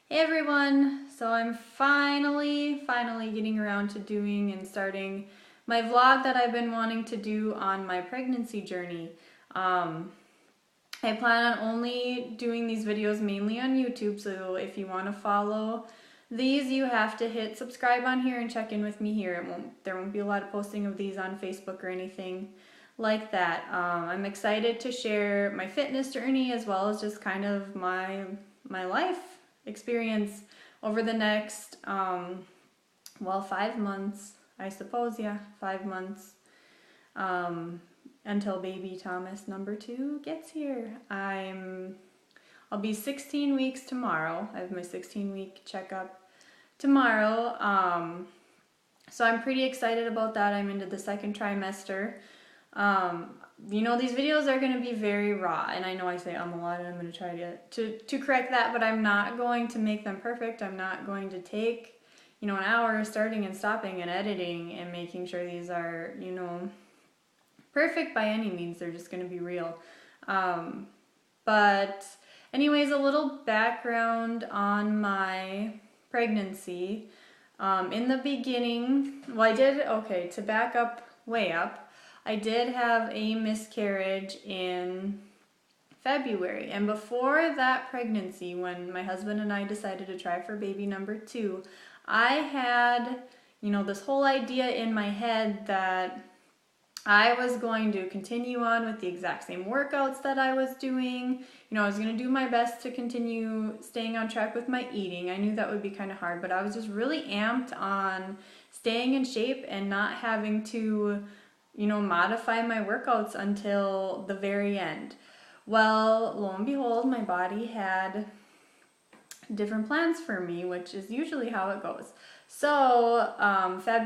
Hey everyone! So I'm finally getting around to doing and starting my vlog that I've been wanting to do on my pregnancy journey. Um, I plan on only doing these videos mainly on YouTube, so if you want to follow these, you have to hit subscribe on here and check in with me here. There won't be a lot of posting of these on Facebook or anything like that. I'm excited to share my fitness journey as well as just kind of my life experience over the next 5 months, I suppose. Yeah, 5 months, um, until baby Thomas number 2 gets here. I'll be 16 weeks tomorrow. I have my 16-week checkup tomorrow. So I'm pretty excited about that. I'm into the second trimester. These videos are going to be very raw, and I know I say a lot, and I'm going to try to correct that, but I'm not going to make them perfect. I'm not going to take, an hour starting and stopping and editing and making sure these are, perfect by any means. They're just going to be real. But anyways, a little background on my pregnancy. In the beginning, to back up, way up, I did have a miscarriage in February. And before that pregnancy, when my husband and I decided to try for baby number 2, I had, this whole idea in my head that I was going to continue on with the exact same workouts that I was doing. I was going to do my best to continue staying on track with my eating. I knew that would be kind of hard, but I was just really amped on staying in shape and not having to, modify my workouts until the very end. Well, lo and behold, my body had different plans for me, which is usually how it goes. So,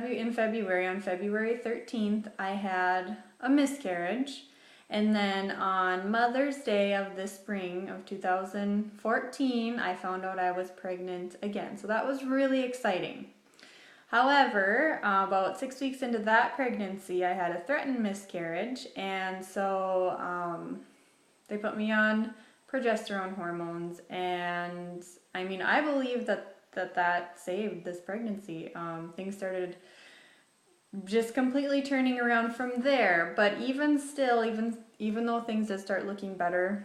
in February, on February 13th, I had a miscarriage. And then on Mother's Day of this spring of 2014, I found out I was pregnant again. So that was really exciting. However, about 6 weeks into that pregnancy, I had a threatened miscarriage. And so they put me on progesterone hormones. And I believe that saved this pregnancy. Things started just completely turning around from there. But even still, even though things did start looking better,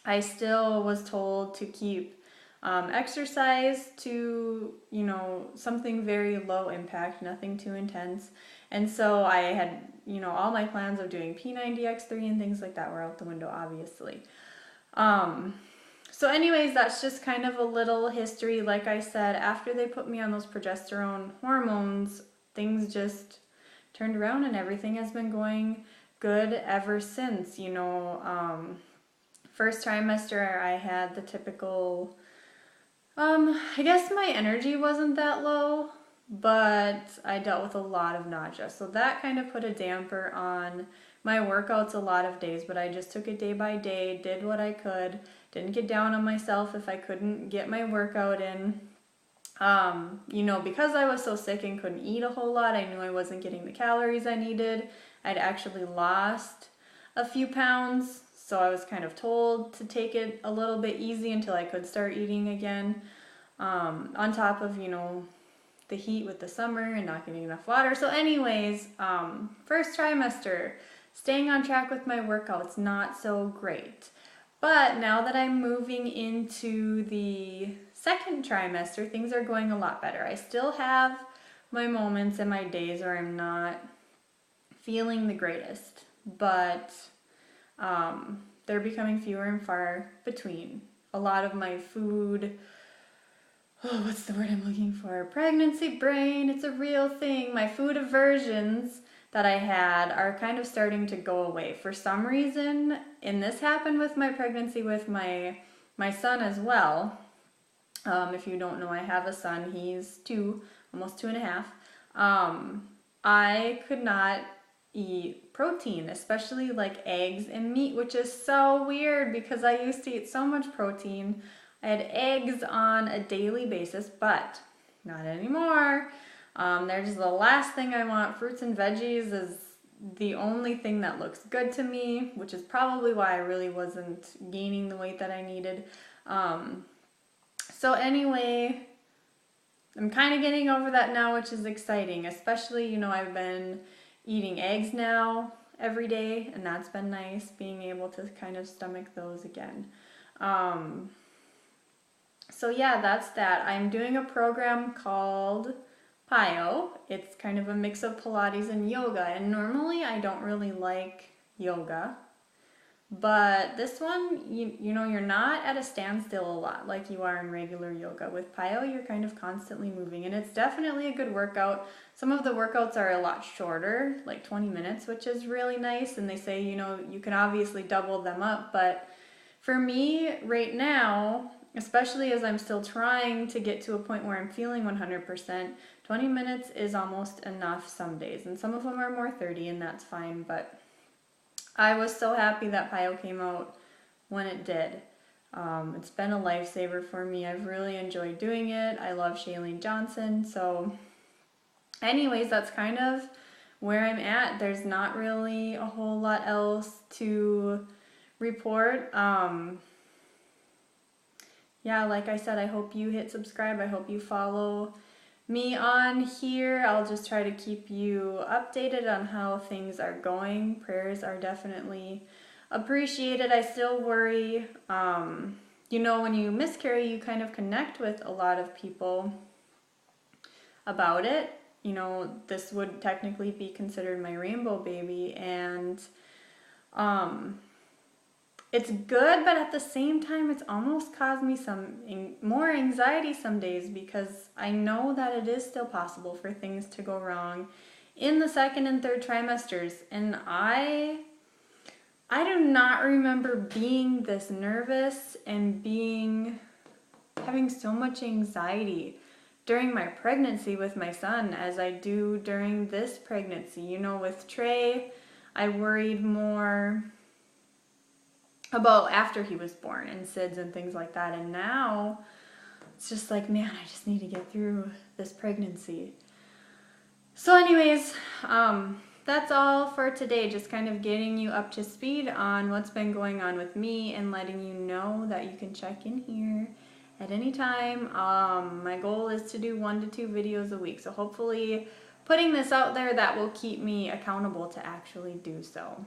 I still was told to keep exercise to, something very low impact, nothing too intense. And so I had, all my plans of doing P90X3 and things like that were out the window, obviously. So anyways, that's just kind of a little history. Like I said, after they put me on those progesterone hormones, things just turned around and everything has been going good ever since. First trimester, I had the typical, I guess my energy wasn't that low, but I dealt with a lot of nausea. So that kind of put a damper on my workouts a lot of days, but I just took it day by day, did what I could, didn't get down on myself if I couldn't get my workout in. Because I was so sick and couldn't eat a whole lot, I knew I wasn't getting the calories I needed. I'd actually lost a few pounds, so I was kind of told to take it a little bit easy until I could start eating again. On top of, the heat with the summer and not getting enough water. So anyways, first trimester, staying on track with my workouts, not so great. But now that I'm moving into the second trimester, things are going a lot better. I still have my moments and my days where I'm not feeling the greatest, but they're becoming fewer and far between. A lot of my food, what's the word I'm looking for? Pregnancy brain, it's a real thing. My food aversions that I had are kind of starting to go away. For some reason, and this happened with my pregnancy with my son as well. If you don't know, I have a son. He's 2, almost 2.5. I could not eat protein, especially like eggs and meat, which is so weird because I used to eat so much protein. I had eggs on a daily basis, but not anymore. They're just the last thing I want. Fruits and veggies is the only thing that looks good to me, which is probably why I really wasn't gaining the weight that I needed. So anyway, I'm kind of getting over that now, which is exciting, especially, you know, I've been eating eggs now every day, and that's been nice, being able to kind of stomach those again. So yeah, that's that. I'm doing a program called PiYo. It's kind of a mix of Pilates and yoga, and normally I don't really like yoga. But this one, you know, you're not at a standstill a lot like you are in regular yoga. With PiYo, you're kind of constantly moving, and it's definitely a good workout. Some of the workouts are a lot shorter, like 20 minutes, which is really nice, and they say, you know, you can obviously double them up, but for me right now, especially as I'm still trying to get to a point where I'm feeling 100%, 20 minutes is almost enough some days, and some of them are more 30, and that's fine, but I was so happy that PiYo came out when it did. It's been a lifesaver for me. I've really enjoyed doing it. I love Shailene Johnson. So anyways, that's kind of where I'm at. There's not really a whole lot else to report. Yeah, like I said, I hope you hit subscribe. I hope you follow me on here. I'll just try to keep you updated on how things are going. Prayers are definitely appreciated. I still worry. You know, when you miscarry, you kind of connect with a lot of people about it. You know, this would technically be considered my rainbow baby, and it's good, but at the same time, it's almost caused me some more anxiety some days, because I know that it is still possible for things to go wrong in the second and third trimesters. And I do not remember being this nervous and having so much anxiety during my pregnancy with my son as I do during this pregnancy. You know, with Trey, I worried more about after he was born and SIDS and things like that, and now it's just like, man, I just need to get through this pregnancy. So anyways, that's all for today, just kind of getting you up to speed on what's been going on with me and letting you know that you can check in here at any time. My goal is to do 1 to 2 videos a week, so hopefully putting this out there, that will keep me accountable to actually do so.